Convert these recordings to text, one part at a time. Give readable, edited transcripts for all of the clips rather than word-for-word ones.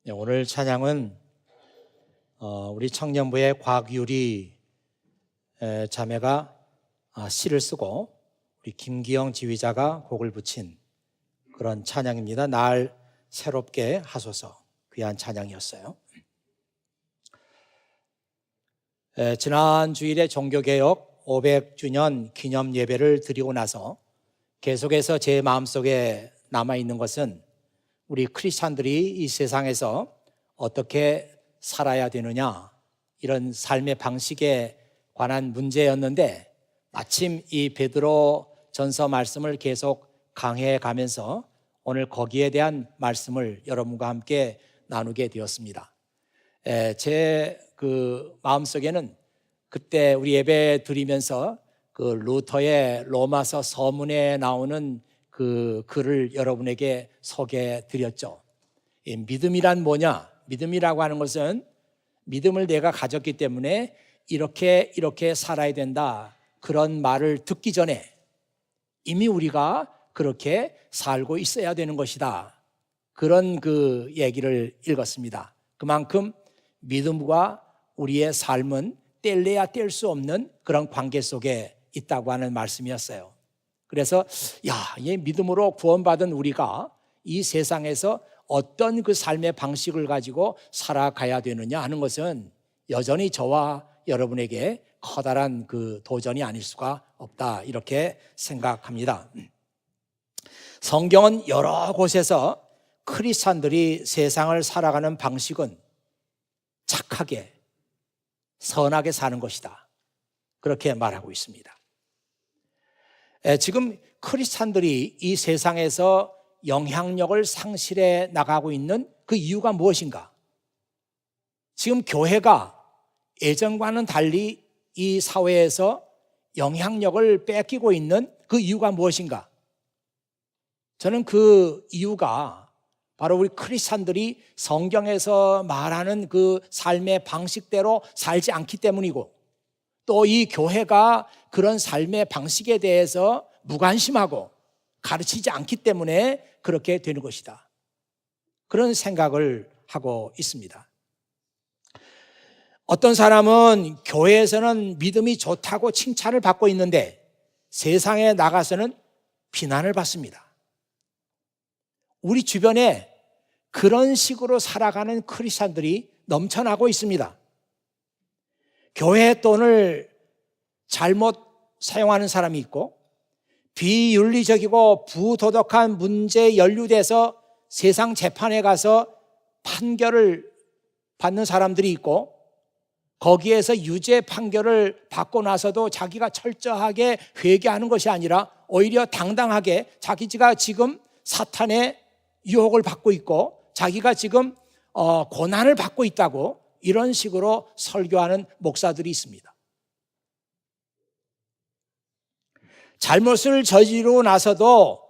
네, 오늘 찬양은 우리 청년부의 곽유리 자매가 시를 쓰고 우리 김기영 지휘자가 곡을 붙인 그런 찬양입니다. 날 새롭게 하소서. 귀한 찬양이었어요. 지난 주일에 종교개혁 500주년 기념 예배를 드리고 나서 계속해서 제 마음속에 남아있는 것은 우리 크리스찬들이 이 세상에서 어떻게 살아야 되느냐, 이런 삶의 방식에 관한 문제였는데, 마침 이 베드로 전서 말씀을 계속 강해해 가면서 오늘 거기에 대한 말씀을 여러분과 함께 나누게 되었습니다. 제 마음속에는 그때 우리 예배 드리면서 그 루터의 로마서 서문에 나오는 그 글을 여러분에게 소개해 드렸죠. 믿음이란 뭐냐? 믿음이라고 하는 것은 믿음을 내가 가졌기 때문에 이렇게 살아야 된다, 그런 말을 듣기 전에 이미 우리가 그렇게 살고 있어야 되는 것이다, 그런 그 얘기를 읽었습니다. 그만큼 믿음과 우리의 삶은 뗄래야 뗄 수 없는 그런 관계 속에 있다고 하는 말씀이었어요. 그래서 이 믿음으로 구원받은 우리가 이 세상에서 어떤 그 삶의 방식을 가지고 살아가야 되느냐 하는 것은 여전히 저와 여러분에게 커다란 그 도전이 아닐 수가 없다, 이렇게 생각합니다. 성경은 여러 곳에서 크리스찬들이 세상을 살아가는 방식은 착하게, 선하게 사는 것이다, 그렇게 말하고 있습니다. 지금 크리스찬들이 이 세상에서 영향력을 상실해 나가고 있는 그 이유가 무엇인가? 지금 교회가 예전과는 달리 이 사회에서 영향력을 뺏기고 있는 그 이유가 무엇인가? 저는 그 이유가 바로 우리 크리스찬들이 성경에서 말하는 그 삶의 방식대로 살지 않기 때문이고, 또 이 교회가 그런 삶의 방식에 대해서 무관심하고 가르치지 않기 때문에 그렇게 되는 것이다, 그런 생각을 하고 있습니다. 어떤 사람은 교회에서는 믿음이 좋다고 칭찬을 받고 있는데 세상에 나가서는 비난을 받습니다. 우리 주변에 그런 식으로 살아가는 크리스찬들이 넘쳐나고 있습니다. 교회 돈을 잘못 사용하는 사람이 있고, 비윤리적이고 부도덕한 문제에 연루돼서 세상 재판에 가서 판결을 받는 사람들이 있고, 거기에서 유죄 판결을 받고 나서도 자기가 철저하게 회개하는 것이 아니라 오히려 당당하게 자기가 지금 사탄의 유혹을 받고 있고 자기가 지금 고난을 받고 있다고 이런 식으로 설교하는 목사들이 있습니다. 잘못을 저지르고 나서도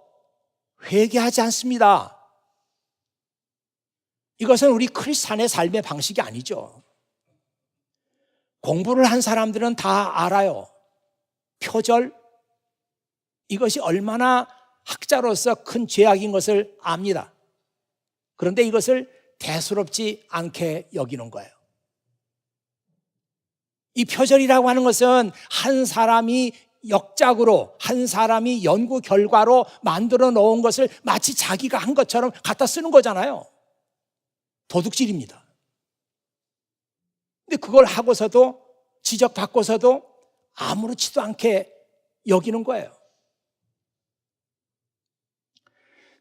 회개하지 않습니다. 이것은 우리 크리스찬의 삶의 방식이 아니죠. 공부를 한 사람들은 다 알아요. 표절, 이것이 얼마나 학자로서 큰 죄악인 것을 압니다. 그런데 이것을 대수롭지 않게 여기는 거예요. 이 표절이라고 하는 것은 한 사람이 역작으로, 한 사람이 연구 결과로 만들어 놓은 것을 마치 자기가 한 것처럼 갖다 쓰는 거잖아요. 도둑질입니다. 근데 그걸 하고서도, 지적받고서도 아무렇지도 않게 여기는 거예요.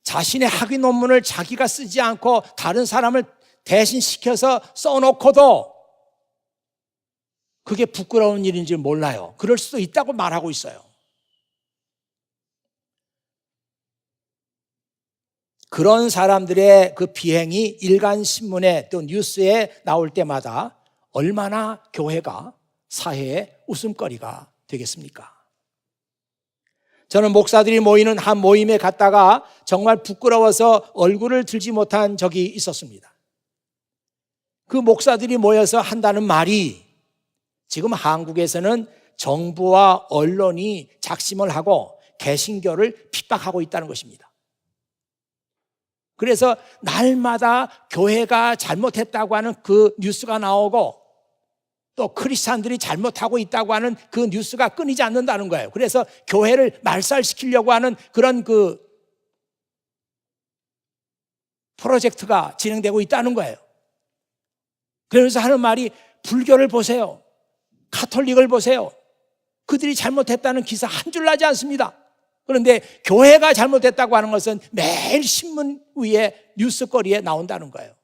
자신의 학위 논문을 자기가 쓰지 않고 다른 사람을 대신 시켜서 써놓고도 그게 부끄러운 일인지 몰라요. 그럴 수도 있다고 말하고 있어요. 그런 사람들의 그 비행이 일간신문에 또 뉴스에 나올 때마다 얼마나 교회가 사회의 웃음거리가 되겠습니까? 저는 목사들이 모이는 한 모임에 갔다가 정말 부끄러워서 얼굴을 들지 못한 적이 있었습니다. 그 목사들이 모여서 한다는 말이, 지금 한국에서는 정부와 언론이 작심을 하고 개신교를 핍박하고 있다는 것입니다. 그래서 날마다 교회가 잘못했다고 하는 그 뉴스가 나오고 또 크리스찬들이 잘못하고 있다고 하는 그 뉴스가 끊이지 않는다는 거예요. 그래서 교회를 말살시키려고 하는 그런 그 프로젝트가 진행되고 있다는 거예요. 그러면서 하는 말이 불교를 보세요. 가톨릭을 보세요. 그들이 잘못했다는 기사 한 줄 나지 않습니다. 그런데 교회가 잘못했다고 하는 것은 매일 신문 위에 뉴스거리에 나온다는 거예요.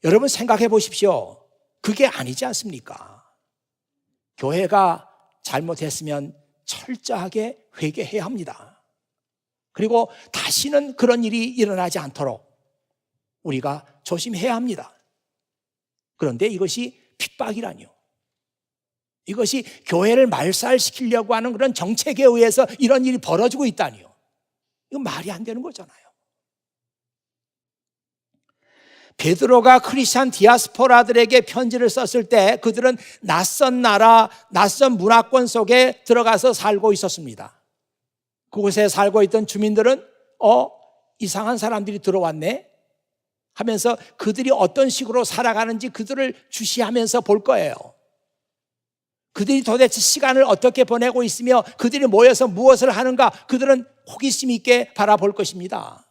여러분 생각해 보십시오. 그게 아니지 않습니까? 교회가 잘못했으면 철저하게 회개해야 합니다. 그리고 다시는 그런 일이 일어나지 않도록 우리가 조심해야 합니다. 그런데 이것이 핍박이라니요. 이것이 교회를 말살시키려고 하는 그런 정책에 의해서 이런 일이 벌어지고 있다니요. 이건 말이 안 되는 거잖아요. 베드로가 크리스찬 디아스포라들에게 편지를 썼을 때 그들은 낯선 나라, 낯선 문화권 속에 들어가서 살고 있었습니다. 그곳에 살고 있던 주민들은 이상한 사람들이 들어왔네 하면서 그들이 어떤 식으로 살아가는지 그들을 주시하면서 볼 거예요. 그들이 도대체 시간을 어떻게 보내고 있으며 그들이 모여서 무엇을 하는가 그들은 호기심 있게 바라볼 것입니다.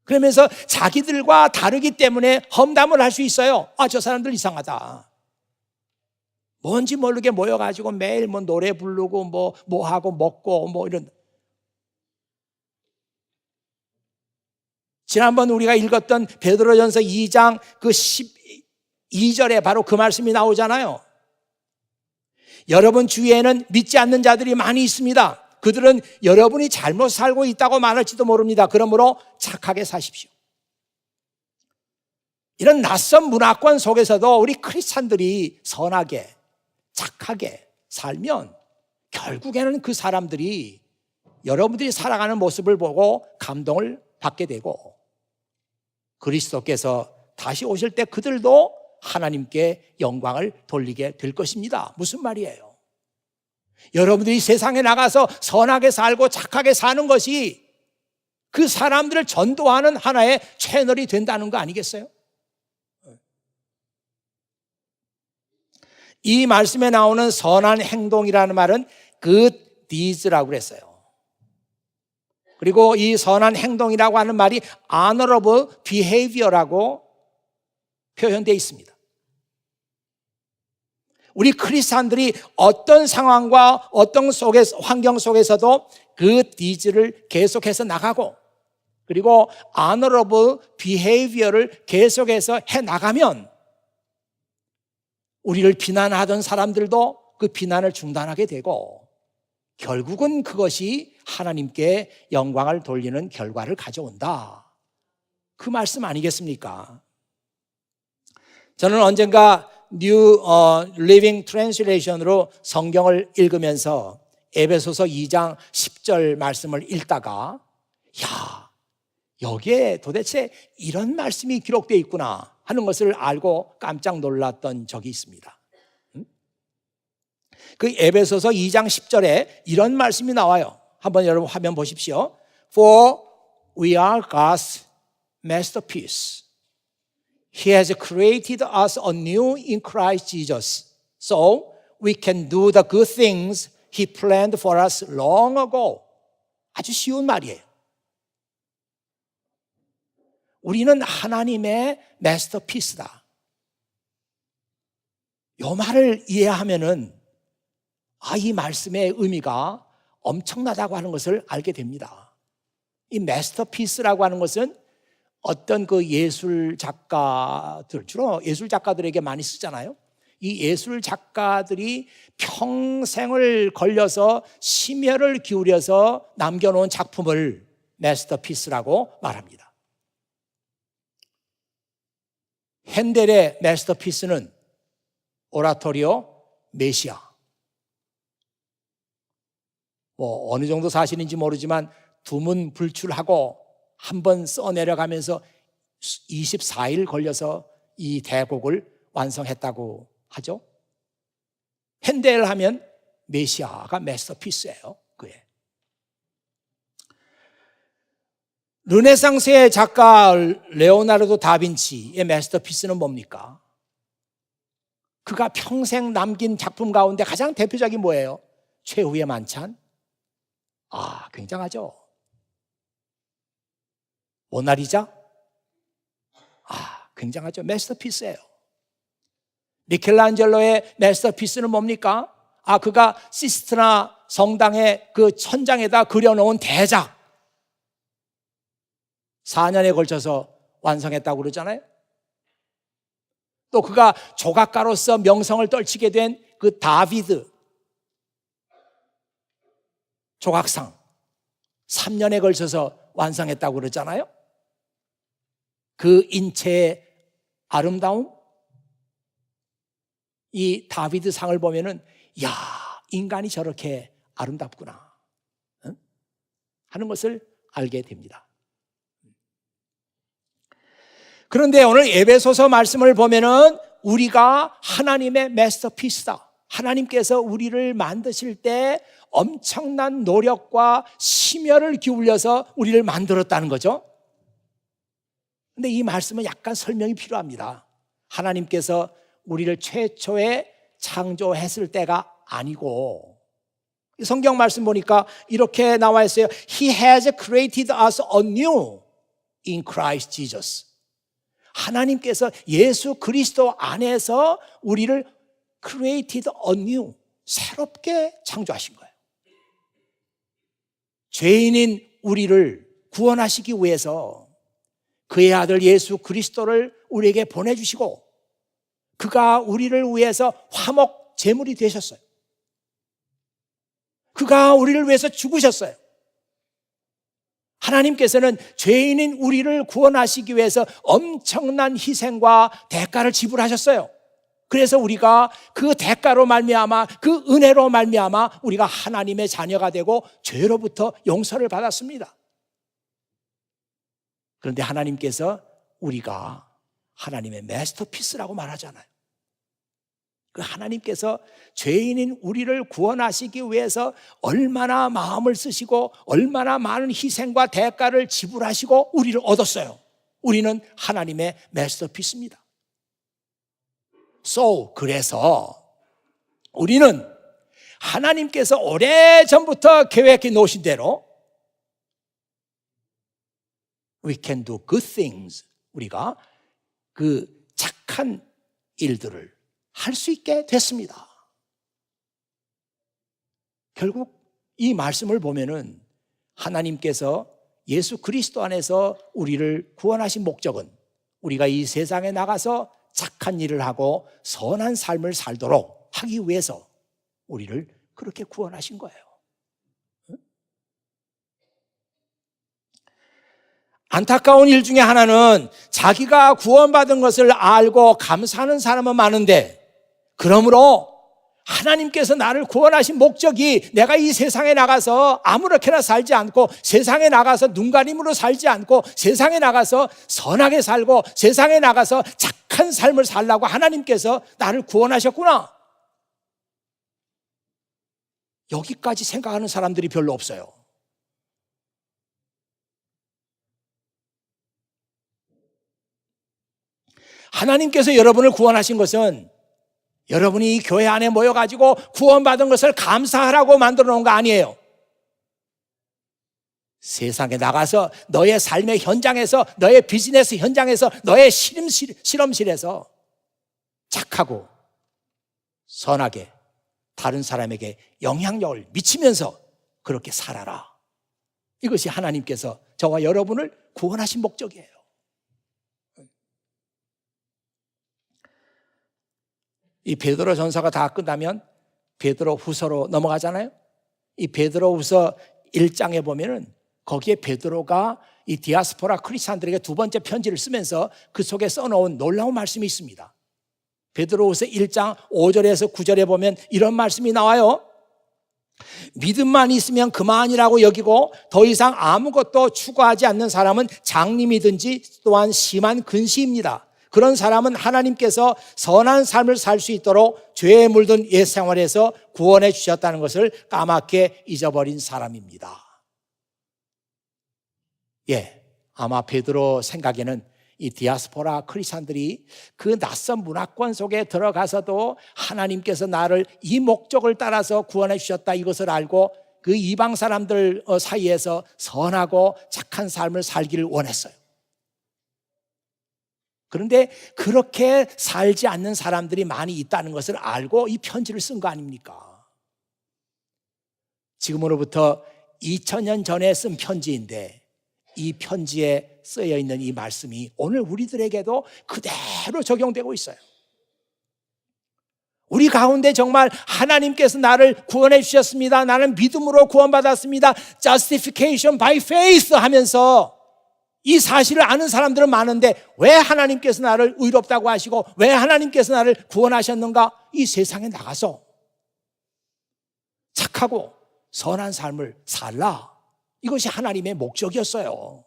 그러면서 자기들과 다르기 때문에 험담을 할 수 있어요. 저 사람들 이상하다. 뭔지 모르게 모여가지고 매일 뭐 노래 부르고 뭐 하고 먹고 뭐 이런. 지난번 우리가 읽었던 베드로전서 2장 그 12절에 바로 그 말씀이 나오잖아요. 여러분 주위에는 믿지 않는 자들이 많이 있습니다. 그들은 여러분이 잘못 살고 있다고 말할지도 모릅니다. 그러므로 착하게 사십시오. 이런 낯선 문화권 속에서도 우리 크리스찬들이 선하게 착하게 살면 결국에는 그 사람들이 여러분들이 살아가는 모습을 보고 감동을 받게 되고 그리스도께서 다시 오실 때 그들도 하나님께 영광을 돌리게 될 것입니다. 무슨 말이에요? 여러분들이 세상에 나가서 선하게 살고 착하게 사는 것이 그 사람들을 전도하는 하나의 채널이 된다는 거 아니겠어요? 이 말씀에 나오는 선한 행동이라는 말은 good deeds라고 그랬어요. 그리고 이 선한 행동이라고 하는 말이 honorable behavior라고 표현되어 있습니다. 우리 크리스찬들이 어떤 상황과 어떤 환경 속에서도 그 deeds를 계속해서 나가고 그리고 honorable behavior를 계속해서 해나가면 우리를 비난하던 사람들도 그 비난을 중단하게 되고 결국은 그것이 하나님께 영광을 돌리는 결과를 가져온다. 그 말씀 아니겠습니까? 저는 언젠가 New Living Translation으로 성경을 읽으면서 에베소서 2장 10절 말씀을 읽다가 여기에 도대체 이런 말씀이 기록되어 있구나 하는 것을 알고 깜짝 놀랐던 적이 있습니다. 그 에베소서 2장 10절에 이런 말씀이 나와요. 한번 여러분 화면 보십시오. For we are God's masterpiece. He has created us anew in Christ Jesus, so we can do the good things He planned for us long ago. 아주 쉬운 말이에요. 우리는 하나님의 마스터피스다. 이 말을 이해하면은 이 말씀의 의미가 엄청나다고 하는 것을 알게 됩니다. 이 마스터피스라고 하는 것은 어떤 그 예술 작가들, 주로 예술 작가들에게 많이 쓰잖아요. 이 예술 작가들이 평생을 걸려서 심혈을 기울여서 남겨놓은 작품을 마스터피스라고 말합니다. 핸델의 마스터피스는 오라토리오 메시아. 어느 정도 사실인지 모르지만 두문불출하고 한번 써내려가면서 24일 걸려서 이 대곡을 완성했다고 하죠. 핸델 하면 메시아가 마스터피스예요. 그에. 르네상스의 작가 레오나르도 다빈치의 마스터피스는 뭡니까? 그가 평생 남긴 작품 가운데 가장 대표적인 뭐예요? 최후의 만찬? 굉장하죠. 모나리자? 굉장하죠. 마스터피스예요. 미켈란젤로의 마스터피스는 뭡니까? 그가 시스티나 성당의 그 천장에다 그려놓은 대작 4년에 걸쳐서 완성했다고 그러잖아요. 또 그가 조각가로서 명성을 떨치게 된 그 다비드 조각상 3년에 걸쳐서 완성했다고 그러잖아요. 그 인체의 아름다움, 이 다비드 상을 보면은 인간이 저렇게 아름답구나 하는 것을 알게 됩니다. 그런데 오늘 에베소서 말씀을 보면은 우리가 하나님의 마스터피스다. 하나님께서 우리를 만드실 때 엄청난 노력과 심혈을 기울여서 우리를 만들었다는 거죠. 근데 이 말씀은 약간 설명이 필요합니다. 하나님께서 우리를 최초에 창조했을 때가 아니고, 성경 말씀 보니까 이렇게 나와 있어요. He has created us anew in Christ Jesus. 하나님께서 예수 그리스도 안에서 우리를 created anew, 새롭게 창조하신 거예요. 죄인인 우리를 구원하시기 위해서 그의 아들 예수 그리스도를 우리에게 보내주시고, 그가 우리를 위해서 화목 제물이 되셨어요. 그가 우리를 위해서 죽으셨어요. 하나님께서는 죄인인 우리를 구원하시기 위해서 엄청난 희생과 대가를 지불하셨어요. 그래서 우리가 그 대가로 말미암아, 그 은혜로 말미암아 우리가 하나님의 자녀가 되고 죄로부터 용서를 받았습니다. 그런데 하나님께서 우리가 하나님의 마스터피스라고 말하잖아요. 그 하나님께서 죄인인 우리를 구원하시기 위해서 얼마나 마음을 쓰시고 얼마나 많은 희생과 대가를 지불하시고 우리를 얻었어요. 우리는 하나님의 마스터피스입니다. 그래서 우리는 하나님께서 오래전부터 계획해 놓으신 대로 we can do good things, 우리가 그 착한 일들을 할 수 있게 됐습니다. 결국 이 말씀을 보면은 하나님께서 예수 그리스도 안에서 우리를 구원하신 목적은 우리가 이 세상에 나가서 착한 일을 하고 선한 삶을 살도록 하기 위해서 우리를 그렇게 구원하신 거예요. 안타까운 일 중에 하나는 자기가 구원받은 것을 알고 감사하는 사람은 많은데, 그러므로 하나님께서 나를 구원하신 목적이 내가 이 세상에 나가서 아무렇게나 살지 않고, 세상에 나가서 눈가림으로 살지 않고, 세상에 나가서 선하게 살고, 세상에 나가서 착한 삶을 살라고 하나님께서 나를 구원하셨구나, 여기까지 생각하는 사람들이 별로 없어요. 하나님께서 여러분을 구원하신 것은 여러분이 이 교회 안에 모여가지고 구원받은 것을 감사하라고 만들어 놓은 거 아니에요. 세상에 나가서 너의 삶의 현장에서, 너의 비즈니스 현장에서, 너의 실험실에서 착하고 선하게 다른 사람에게 영향력을 미치면서 그렇게 살아라. 이것이 하나님께서 저와 여러분을 구원하신 목적이에요. 이 베드로 전서가 다 끝나면 베드로 후서로 넘어가잖아요. 이 베드로 후서 1장에 보면은 거기에 베드로가 이 디아스포라 크리스찬들에게 두 번째 편지를 쓰면서 그 속에 써놓은 놀라운 말씀이 있습니다. 베드로 후서 1장 5절에서 9절에 보면 이런 말씀이 나와요. 믿음만 있으면 그만이라고 여기고 더 이상 아무것도 추구하지 않는 사람은 장님이든지 또한 심한 근시입니다. 그런 사람은 하나님께서 선한 삶을 살 수 있도록 죄에 물든 옛 생활에서 구원해 주셨다는 것을 까맣게 잊어버린 사람입니다. 아마 베드로 생각에는 이 디아스포라 크리스찬들이 그 낯선 문화권 속에 들어가서도 하나님께서 나를 이 목적을 따라서 구원해 주셨다, 이것을 알고 그 이방 사람들 사이에서 선하고 착한 삶을 살기를 원했어요. 그런데 그렇게 살지 않는 사람들이 많이 있다는 것을 알고 이 편지를 쓴 거 아닙니까? 지금으로부터 2000년 전에 쓴 편지인데 이 편지에 쓰여 있는 이 말씀이 오늘 우리들에게도 그대로 적용되고 있어요. 우리 가운데 정말 하나님께서 나를 구원해 주셨습니다, 나는 믿음으로 구원받았습니다, Justification by faith 하면서 이 사실을 아는 사람들은 많은데 왜 하나님께서 나를 의롭다고 하시고 왜 하나님께서 나를 구원하셨는가? 이 세상에 나가서 착하고 선한 삶을 살라, 이것이 하나님의 목적이었어요.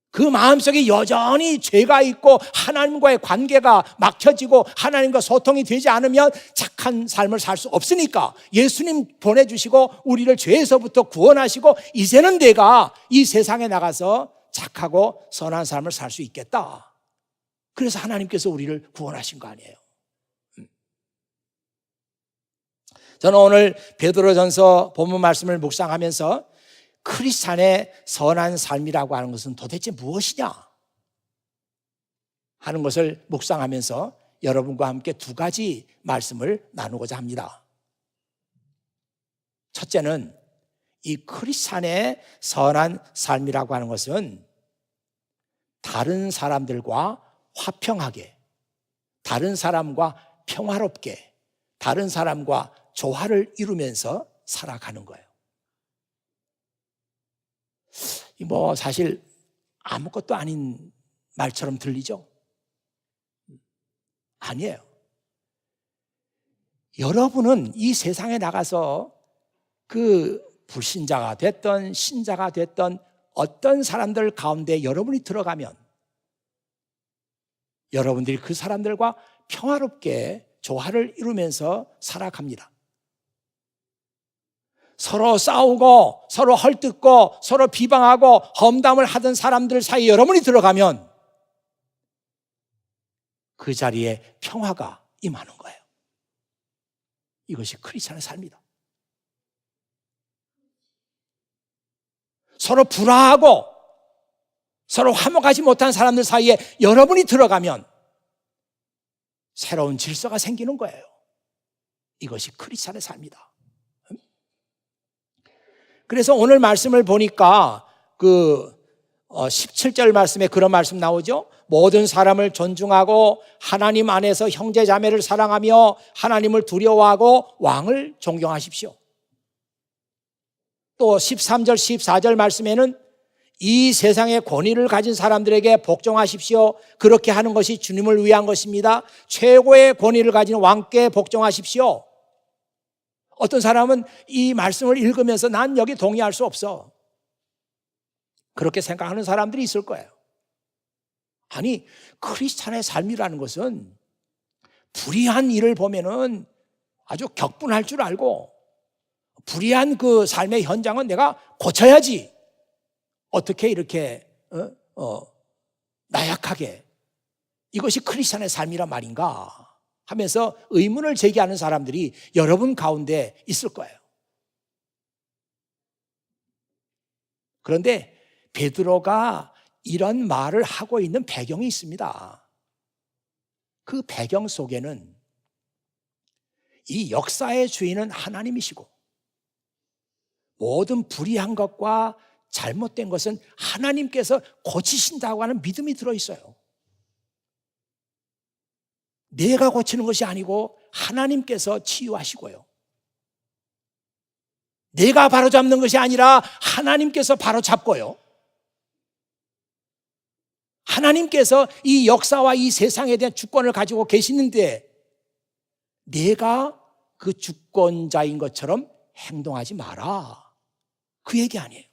그 마음속에 여전히 죄가 있고 하나님과의 관계가 막혀지고 하나님과 소통이 되지 않으면 착한 삶을 살 수 없으니까 예수님 보내주시고 우리를 죄에서부터 구원하시고 이제는 내가 이 세상에 나가서 착하고 선한 삶을 살 수 있겠다. 그래서 하나님께서 우리를 구원하신 거 아니에요. 저는 오늘 베드로전서 본문 말씀을 묵상하면서 크리스찬의 선한 삶이라고 하는 것은 도대체 무엇이냐 하는 것을 묵상하면서 여러분과 함께 두 가지 말씀을 나누고자 합니다. 첫째는 이 크리스찬의 선한 삶이라고 하는 것은 다른 사람들과 화평하게, 다른 사람과 평화롭게, 다른 사람과 조화를 이루면서 살아가는 거예요. 뭐 사실 아무것도 아닌 말처럼 들리죠? 아니에요. 여러분은 이 세상에 나가서 그 불신자가 됐던 신자가 됐던 어떤 사람들 가운데 여러분이 들어가면 여러분들이 그 사람들과 평화롭게 조화를 이루면서 살아갑니다. 서로 싸우고 서로 헐뜯고 서로 비방하고 험담을 하던 사람들 사이에 여러분이 들어가면 그 자리에 평화가 임하는 거예요. 이것이 크리스찬의 삶이다. 서로 불화하고 서로 화목하지 못한 사람들 사이에 여러분이 들어가면 새로운 질서가 생기는 거예요. 이것이 크리스찬의 삶이다. 그래서 오늘 말씀을 보니까 그 17절 말씀에 그런 말씀 나오죠. 모든 사람을 존중하고 하나님 안에서 형제 자매를 사랑하며 하나님을 두려워하고 왕을 존경하십시오. 또 13절 14절 말씀에는 이 세상의 권위를 가진 사람들에게 복종하십시오. 그렇게 하는 것이 주님을 위한 것입니다. 최고의 권위를 가진 왕께 복종하십시오. 어떤 사람은 이 말씀을 읽으면서 난 여기 동의할 수 없어, 그렇게 생각하는 사람들이 있을 거예요. 아니, 크리스찬의 삶이라는 것은 불의한 일을 보면은 아주 격분할 줄 알고 불의한 그 삶의 현장은 내가 고쳐야지, 어떻게 이렇게 나약하게, 이것이 크리스찬의 삶이란 말인가 하면서 의문을 제기하는 사람들이 여러분 가운데 있을 거예요. 그런데 베드로가 이런 말을 하고 있는 배경이 있습니다. 그 배경 속에는 이 역사의 주인은 하나님이시고 모든 불의한 것과 잘못된 것은 하나님께서 고치신다고 하는 믿음이 들어있어요. 내가 고치는 것이 아니고 하나님께서 치유하시고요, 내가 바로잡는 것이 아니라 하나님께서 바로잡고요, 하나님께서 이 역사와 이 세상에 대한 주권을 가지고 계시는데 내가 그 주권자인 것처럼 행동하지 마라, 그 얘기 아니에요.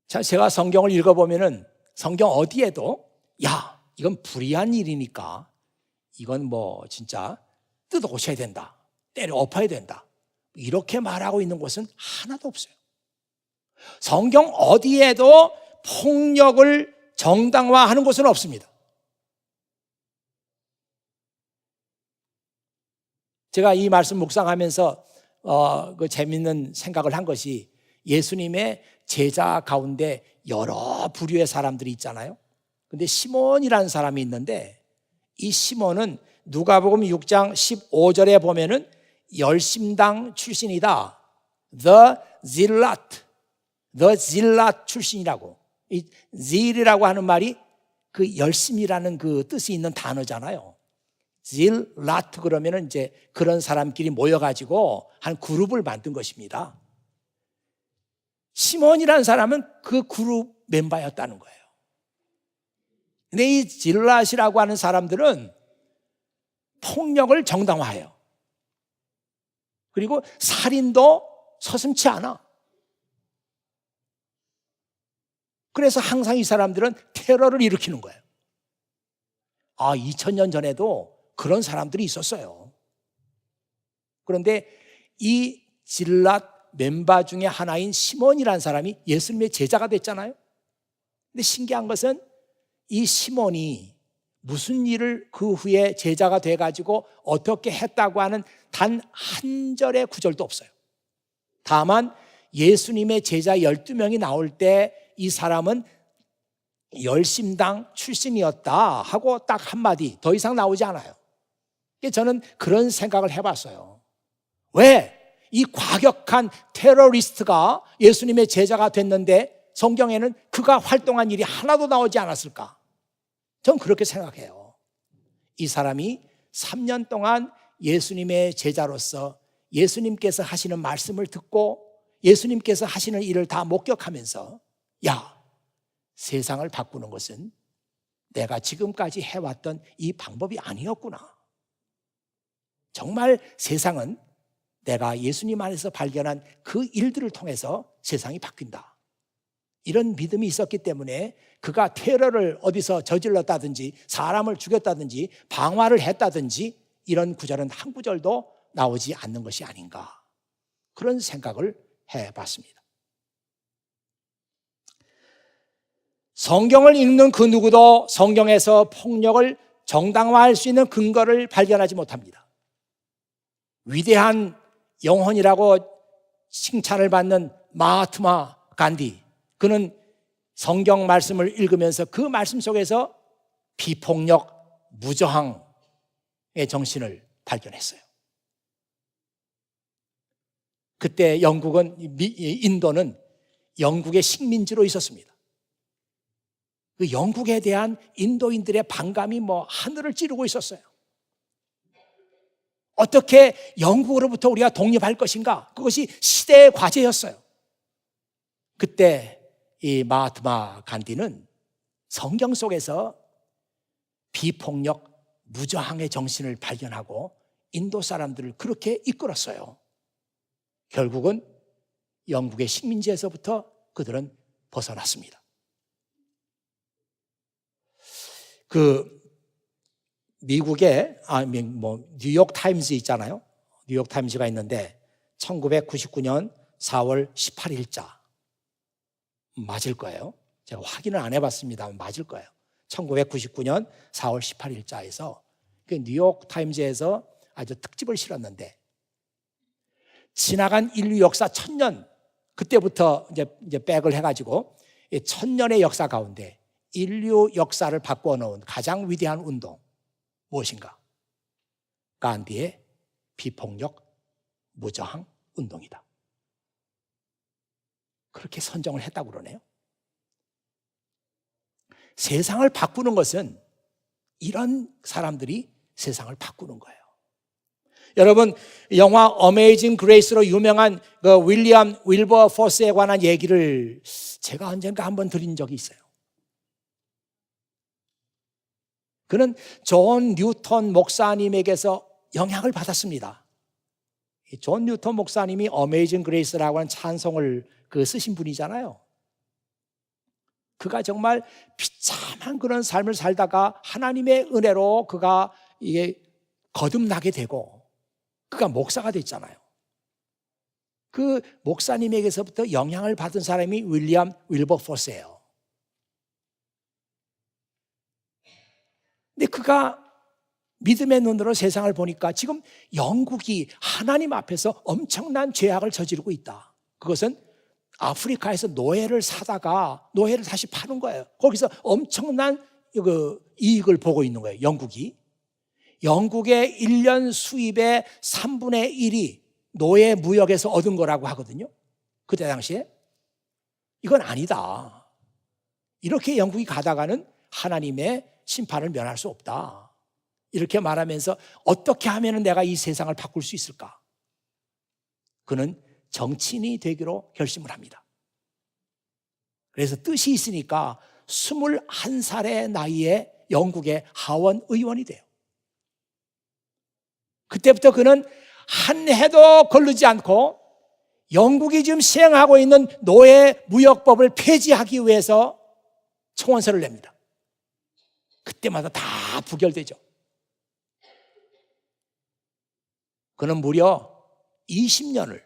자, 제가 성경을 읽어보면은 성경 어디에도 야, 이건 불의한 일이니까 이건 뭐 진짜 뜯어고쳐야 된다, 때려 엎어야 된다, 이렇게 말하고 있는 곳은 하나도 없어요. 성경 어디에도 폭력을 정당화하는 곳은 없습니다. 제가 이 말씀 묵상하면서 그 재밌는 생각을 한 것이, 예수님의 제자 가운데 여러 부류의 사람들이 있잖아요. 근데 시몬이라는 사람이 있는데, 이 시몬은 누가복음 6장 15절에 보면은 열심당 출신이다. The zealot 출신이라고. 이 zeal이라고 하는 말이 그 열심이라는 그 뜻이 있는 단어잖아요. zealot 그러면은 이제 그런 사람끼리 모여가지고 한 그룹을 만든 것입니다. 시몬이라는 사람은 그 그룹 멤버였다는 거예요. 근데 이 zealot이라고 하는 사람들은 폭력을 정당화해요. 그리고 살인도 서슴지 않아. 그래서 항상 이 사람들은 테러를 일으키는 거예요. 2000년 전에도 그런 사람들이 있었어요. 그런데 이 질랏 멤버 중에 하나인 시몬이라는 사람이 예수님의 제자가 됐잖아요. 근데 신기한 것은 이 시몬이 무슨 일을 그 후에 제자가 돼가지고 어떻게 했다고 하는 단 한 절의 구절도 없어요. 다만 예수님의 제자 12명이 나올 때 이 사람은 열심당 출신이었다 하고 딱 한마디, 더 이상 나오지 않아요. 저는 그런 생각을 해봤어요. 왜 이 과격한 테러리스트가 예수님의 제자가 됐는데 성경에는 그가 활동한 일이 하나도 나오지 않았을까? 전 그렇게 생각해요. 이 사람이 3년 동안 예수님의 제자로서 예수님께서 하시는 말씀을 듣고 예수님께서 하시는 일을 다 목격하면서, 야, 세상을 바꾸는 것은 내가 지금까지 해왔던 이 방법이 아니었구나. 정말 세상은 내가 예수님 안에서 발견한 그 일들을 통해서 세상이 바뀐다. 이런 믿음이 있었기 때문에 그가 테러를 어디서 저질렀다든지 사람을 죽였다든지 방화를 했다든지 이런 구절은 한 구절도 나오지 않는 것이 아닌가, 그런 생각을 해봤습니다. 성경을 읽는 그 누구도 성경에서 폭력을 정당화할 수 있는 근거를 발견하지 못합니다. 위대한 영혼이라고 칭찬을 받는 마하트마 간디, 그는 성경 말씀을 읽으면서 그 말씀 속에서 비폭력, 무저항의 정신을 발견했어요. 그때 인도는 영국의 식민지로 있었습니다. 그 영국에 대한 인도인들의 반감이 하늘을 찌르고 있었어요. 어떻게 영국으로부터 우리가 독립할 것인가? 그것이 시대의 과제였어요. 그때 이 마하트마 간디는 성경 속에서 비폭력, 무저항의 정신을 발견하고 인도 사람들을 그렇게 이끌었어요. 결국은 영국의 식민지에서부터 그들은 벗어났습니다. 미국의 뉴욕 타임즈 있잖아요. 뉴욕 타임즈가 있는데 1999년 4월 18일자 맞을 거예요. 제가 확인을 안 해봤습니다만 맞을 거예요. 1999년 4월 18일자에서 그 뉴욕 타임즈에서 아주 특집을 실었는데, 지나간 인류 역사 1000년, 그때부터 이제 백을 해가지고 1000년의 역사 가운데 인류 역사를 바꿔놓은 가장 위대한 운동 무엇인가? 간디의 비폭력 무저항 운동이다. 그렇게 선정을 했다고 그러네요. 세상을 바꾸는 것은 이런 사람들이 세상을 바꾸는 거예요. 여러분, 영화 어메이징 그레이스로 유명한 그 윌리엄 윌버포스에 관한 얘기를 제가 언젠가 한번 드린 적이 있어요. 그는 존 뉴턴 목사님에게서 영향을 받았습니다. 존 뉴턴 목사님이 어메이징 그레이스라고 하는 찬송을 쓰신 분이잖아요. 그가 정말 비참한 그런 삶을 살다가 하나님의 은혜로 그가 이게 거듭나게 되고, 그가 목사가 됐잖아요. 그 목사님에게서부터 영향을 받은 사람이 윌리엄 윌버포스예요. 근데 그가 믿음의 눈으로 세상을 보니까 지금 영국이 하나님 앞에서 엄청난 죄악을 저지르고 있다. 그것은 아프리카에서 노예를 사다가 노예를 다시 파는 거예요. 거기서 엄청난 이익을 보고 있는 거예요. 영국의 1년 수입의 3분의 1이 노예 무역에서 얻은 거라고 하거든요. 그때 당시에. 이건 아니다. 이렇게 영국이 가다가는 하나님의 심판을 면할 수 없다. 이렇게 말하면서 어떻게 하면 내가 이 세상을 바꿀 수 있을까? 그는 정치인이 되기로 결심을 합니다. 그래서 뜻이 있으니까 21살의 나이에 영국의 하원 의원이 돼요. 그때부터 그는 한 해도 걸르지 않고 영국이 지금 시행하고 있는 노예 무역법을 폐지하기 위해서 청원서를 냅니다. 그때마다 다 부결되죠. 그는 무려 20년을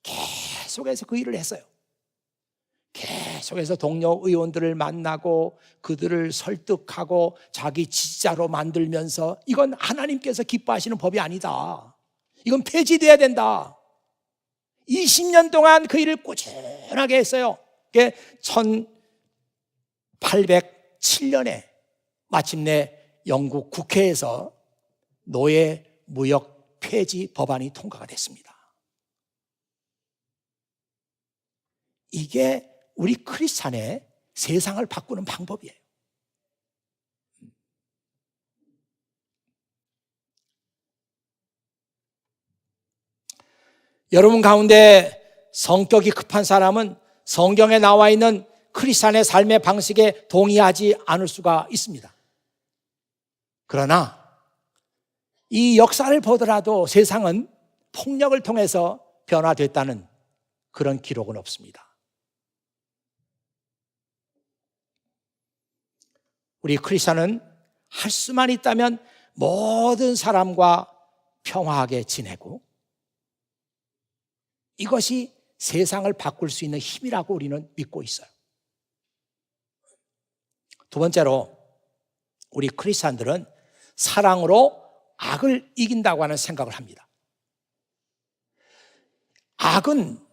계속해서 그 일을 했어요. 계속해서 동료 의원들을 만나고 그들을 설득하고 자기 지지자로 만들면서 이건 하나님께서 기뻐하시는 법이 아니다. 이건 폐지돼야 된다. 20년 동안 그 일을 꾸준하게 했어요. 1807년에 마침내 영국 국회에서 노예 무역 폐지 법안이 통과가 됐습니다. 이게 우리 크리스찬의 세상을 바꾸는 방법이에요. 여러분 가운데 성격이 급한 사람은 성경에 나와 있는 크리스찬의 삶의 방식에 동의하지 않을 수가 있습니다. 그러나 이 역사를 보더라도 세상은 폭력을 통해서 변화됐다는 그런 기록은 없습니다. 우리 크리스찬은 할 수만 있다면 모든 사람과 평화하게 지내고 이것이 세상을 바꿀 수 있는 힘이라고 우리는 믿고 있어요. 두 번째로 우리 크리스찬들은 사랑으로 악을 이긴다고 하는 생각을 합니다. 악은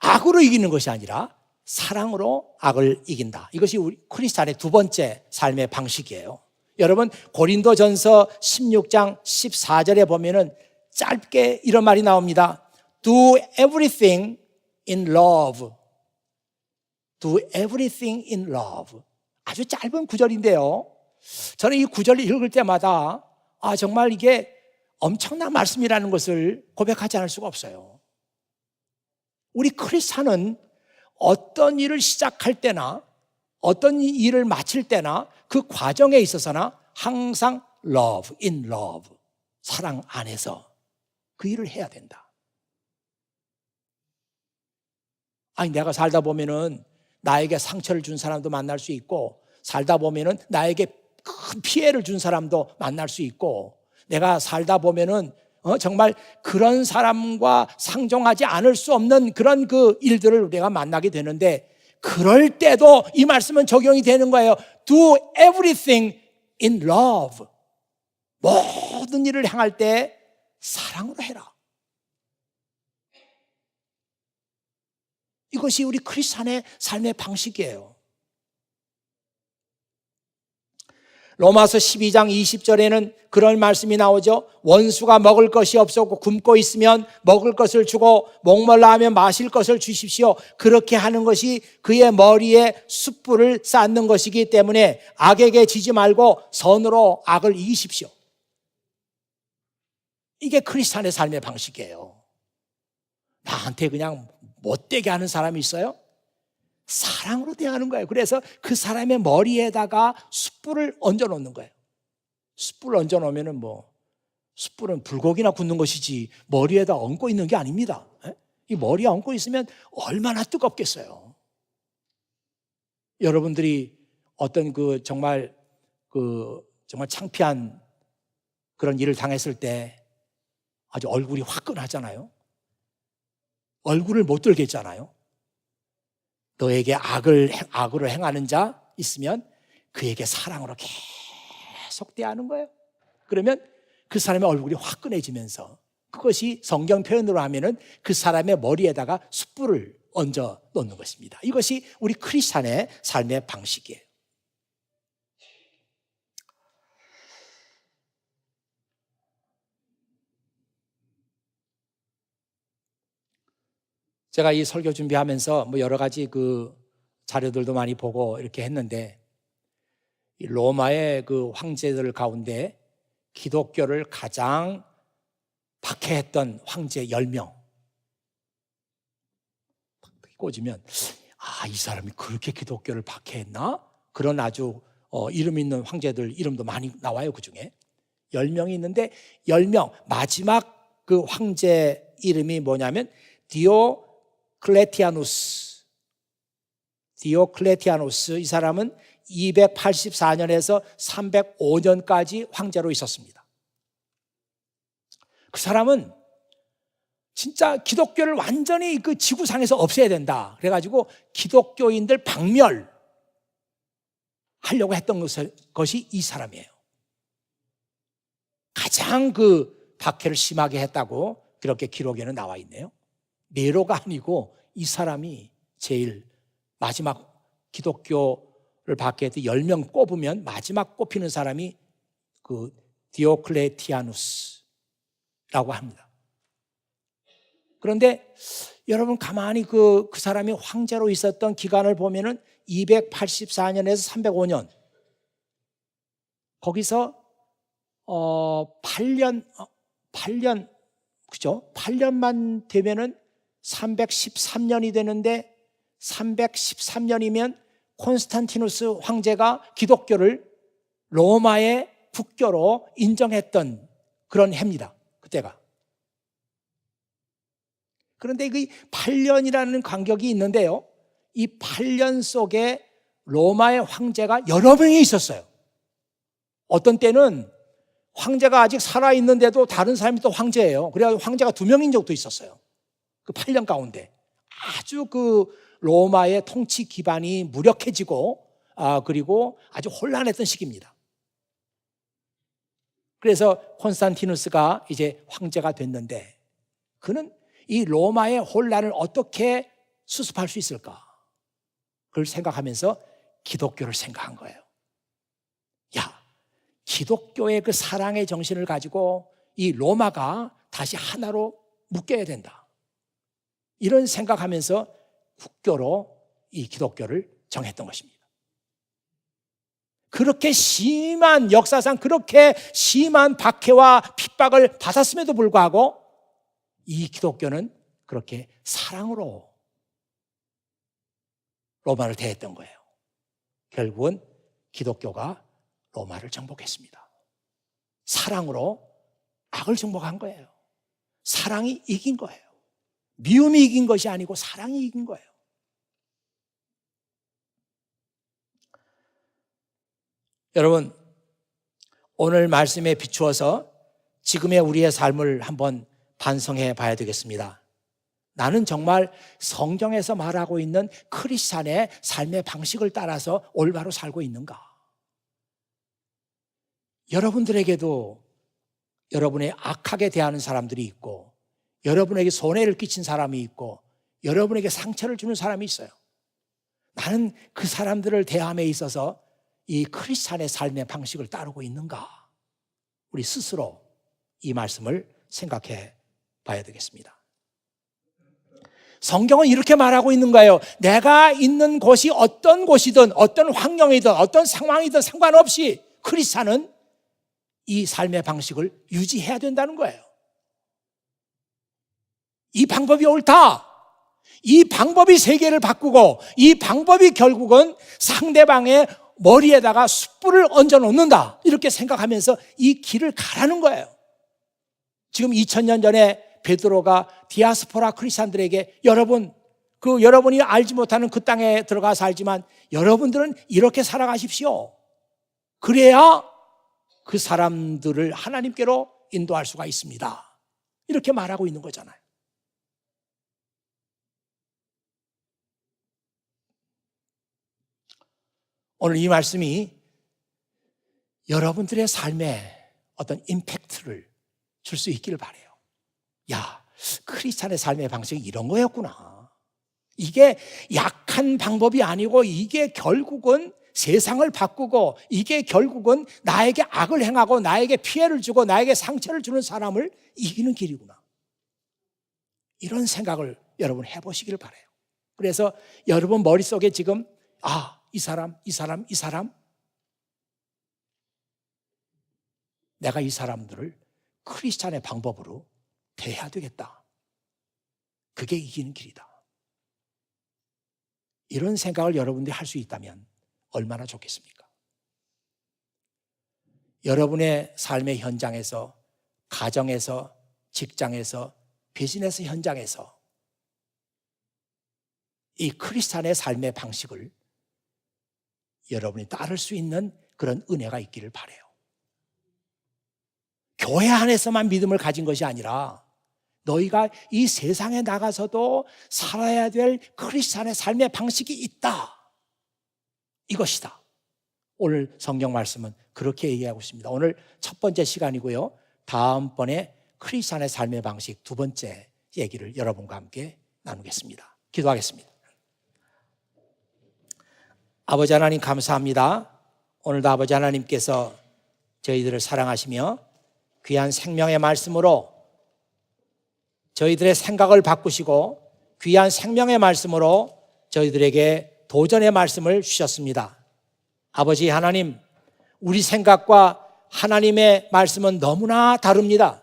악으로 이기는 것이 아니라 사랑으로 악을 이긴다. 이것이 우리 크리스찬의 두 번째 삶의 방식이에요. 여러분 고린도전서 16장 14절에 보면은 짧게 이런 말이 나옵니다. Do everything in love. Do everything in love. 아주 짧은 구절인데요. 저는 이 구절을 읽을 때마다 정말 이게 엄청난 말씀이라는 것을 고백하지 않을 수가 없어요. 우리 크리스찬은 어떤 일을 시작할 때나 어떤 일을 마칠 때나 그 과정에 있어서나 항상 love, in love, 사랑 안에서 그 일을 해야 된다. 내가 살다 보면은 나에게 상처를 준 사람도 만날 수 있고 살다 보면은 나에게 큰 피해를 준 사람도 만날 수 있고 내가 살다 보면은 정말 그런 사람과 상종하지 않을 수 없는 그런 그 일들을 내가 만나게 되는데 그럴 때도 이 말씀은 적용이 되는 거예요. Do everything in love. 모든 일을 행할 때 사랑으로 해라. 이것이 우리 크리스찬의 삶의 방식이에요. 로마서 12장 20절에는 그런 말씀이 나오죠. 원수가 먹을 것이 없었고 굶고 있으면 먹을 것을 주고 목말라 하면 마실 것을 주십시오. 그렇게 하는 것이 그의 머리에 숯불을 쌓는 것이기 때문에 악에게 지지 말고 선으로 악을 이기십시오. 이게 크리스찬의 삶의 방식이에요. 나한테 그냥 못되게 하는 사람이 있어요? 사랑으로 대하는 거예요. 그래서 그 사람의 머리에다가 숯불을 얹어 놓는 거예요. 숯불을 얹어 놓으면 숯불은 불고기나 굽는 것이지 머리에다 얹고 있는 게 아닙니다. 이 머리에 얹고 있으면 얼마나 뜨겁겠어요. 여러분들이 어떤 정말 창피한 그런 일을 당했을 때 아주 얼굴이 화끈하잖아요. 얼굴을 못 들겠잖아요. 너에게 악으로 행하는 자 있으면 그에게 사랑으로 계속 대하는 거예요. 그러면 그 사람의 얼굴이 화끈해지면서 그것이 성경 표현으로 하면은 그 사람의 머리에다가 숯불을 얹어 놓는 것입니다. 이것이 우리 크리스찬의 삶의 방식이에요. 제가 이 설교 준비하면서 뭐 여러 가지 그 자료들도 많이 보고 이렇게 했는데, 이 로마의 그 황제들 가운데 기독교를 가장 박해했던 황제 10명 꽂으면, 이 사람이 그렇게 기독교를 박해했나? 그런 아주 이름 있는 황제들 이름도 많이 나와요. 그 중에 10명이 있는데 10명 마지막 그 황제 이름이 뭐냐면 디오클레티아누스. 이 사람은 284년에서 305년까지 황제로 있었습니다. 그 사람은 진짜 기독교를 완전히 그 지구상에서 없애야 된다. 그래가지고 기독교인들 박멸하려고 했던 것이 이 사람이에요. 가장 그 박해를 심하게 했다고 그렇게 기록에는 나와 있네요. 네로가 아니고 이 사람이 제일 마지막 기독교를 박해했던 10명 꼽으면 마지막 꼽히는 사람이 그 디오클레티아누스라고 합니다. 그런데 여러분 가만히 그 사람이 황제로 있었던 기간을 보면은 284년에서 305년, 거기서 8년 그죠? 8년만 되면은 313년이 되는데, 313년이면 콘스탄티누스 황제가 기독교를 로마의 국교로 인정했던 그런 해입니다. 그때가. 그런데 그 8년이라는 간격이 있는데요, 이 8년 속에 로마의 황제가 여러 명이 있었어요. 어떤 때는 황제가 아직 살아있는데도 다른 사람이 또 황제예요. 그래서 황제가 2명인 적도 있었어요. 그 8년 가운데 아주 그 로마의 통치 기반이 무력해지고 그리고 아주 혼란했던 시기입니다. 그래서 콘스탄티누스가 이제 황제가 됐는데, 그는 이 로마의 혼란을 어떻게 수습할 수 있을까? 그걸 생각하면서 기독교를 생각한 거예요. 기독교의 그 사랑의 정신을 가지고 이 로마가 다시 하나로 묶여야 된다. 이런 생각하면서 국교로 이 기독교를 정했던 것입니다. 그렇게 심한, 역사상 그렇게 심한 박해와 핍박을 받았음에도 불구하고 이 기독교는 그렇게 사랑으로 로마를 대했던 거예요. 결국은 기독교가 로마를 정복했습니다. 사랑으로 악을 정복한 거예요. 사랑이 이긴 거예요. 미움이 이긴 것이 아니고 사랑이 이긴 거예요. 여러분, 오늘 말씀에 비추어서 지금의 우리의 삶을 한번 반성해 봐야 되겠습니다. 나는 정말 성경에서 말하고 있는 크리스찬의 삶의 방식을 따라서 올바로 살고 있는가? 여러분들에게도 여러분의 악하게 대하는 사람들이 있고, 여러분에게 손해를 끼친 사람이 있고, 여러분에게 상처를 주는 사람이 있어요. 나는 그 사람들을 대함에 있어서 이 크리스찬의 삶의 방식을 따르고 있는가? 우리 스스로 이 말씀을 생각해 봐야 되겠습니다. 성경은 이렇게 말하고 있는 거예요. 내가 있는 곳이 어떤 곳이든 어떤 환경이든 어떤 상황이든 상관없이 크리스찬은 이 삶의 방식을 유지해야 된다는 거예요. 이 방법이 옳다. 이 방법이 세계를 바꾸고, 이 방법이 결국은 상대방의 머리에다가 숯불을 얹어 놓는다. 이렇게 생각하면서 이 길을 가라는 거예요. 지금 2000년 전에 베드로가 디아스포라 크리스찬들에게 여러분이 알지 못하는 그 땅에 들어가 살지만 여러분들은 이렇게 살아가십시오. 그래야 그 사람들을 하나님께로 인도할 수가 있습니다. 이렇게 말하고 있는 거잖아요. 오늘 이 말씀이 여러분들의 삶에 어떤 임팩트를 줄 수 있기를 바라요. 야, 크리스찬의 삶의 방식이 이런 거였구나. 이게 약한 방법이 아니고 이게 결국은 세상을 바꾸고 이게 결국은 나에게 악을 행하고 나에게 피해를 주고 나에게 상처를 주는 사람을 이기는 길이구나. 이런 생각을 여러분 해보시기를 바라요. 그래서 여러분 머릿속에 지금 이 사람 내가 이 사람들을 크리스찬의 방법으로 대해야 되겠다. 그게 이기는 길이다. 이런 생각을 여러분들이 할 수 있다면 얼마나 좋겠습니까? 여러분의 삶의 현장에서, 가정에서, 직장에서, 비즈니스 현장에서 이 크리스찬의 삶의 방식을 여러분이 따를 수 있는 그런 은혜가 있기를 바라요. 교회 안에서만 믿음을 가진 것이 아니라 너희가 이 세상에 나가서도 살아야 될 크리스찬의 삶의 방식이 있다. 이것이다. 오늘 성경 말씀은 그렇게 얘기하고 있습니다. 오늘 첫 번째 시간이고요. 다음번에 크리스찬의 삶의 방식 두 번째 얘기를 여러분과 함께 나누겠습니다. 기도하겠습니다. 아버지 하나님 감사합니다. 오늘도 아버지 하나님께서 저희들을 사랑하시며 귀한 생명의 말씀으로 저희들의 생각을 바꾸시고 귀한 생명의 말씀으로 저희들에게 도전의 말씀을 주셨습니다. 아버지 하나님, 우리 생각과 하나님의 말씀은 너무나 다릅니다.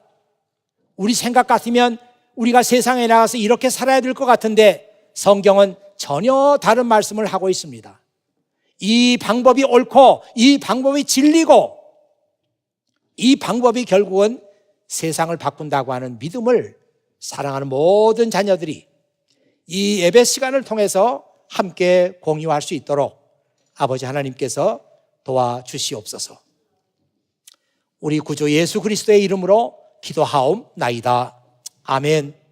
우리 생각 같으면 우리가 세상에 나가서 이렇게 살아야 될 것 같은데 성경은 전혀 다른 말씀을 하고 있습니다. 이 방법이 옳고 이 방법이 진리고 이 방법이 결국은 세상을 바꾼다고 하는 믿음을 사랑하는 모든 자녀들이 이 예배 시간을 통해서 함께 공유할 수 있도록 아버지 하나님께서 도와주시옵소서. 우리 구주 예수 그리스도의 이름으로 기도하옵나이다. 아멘.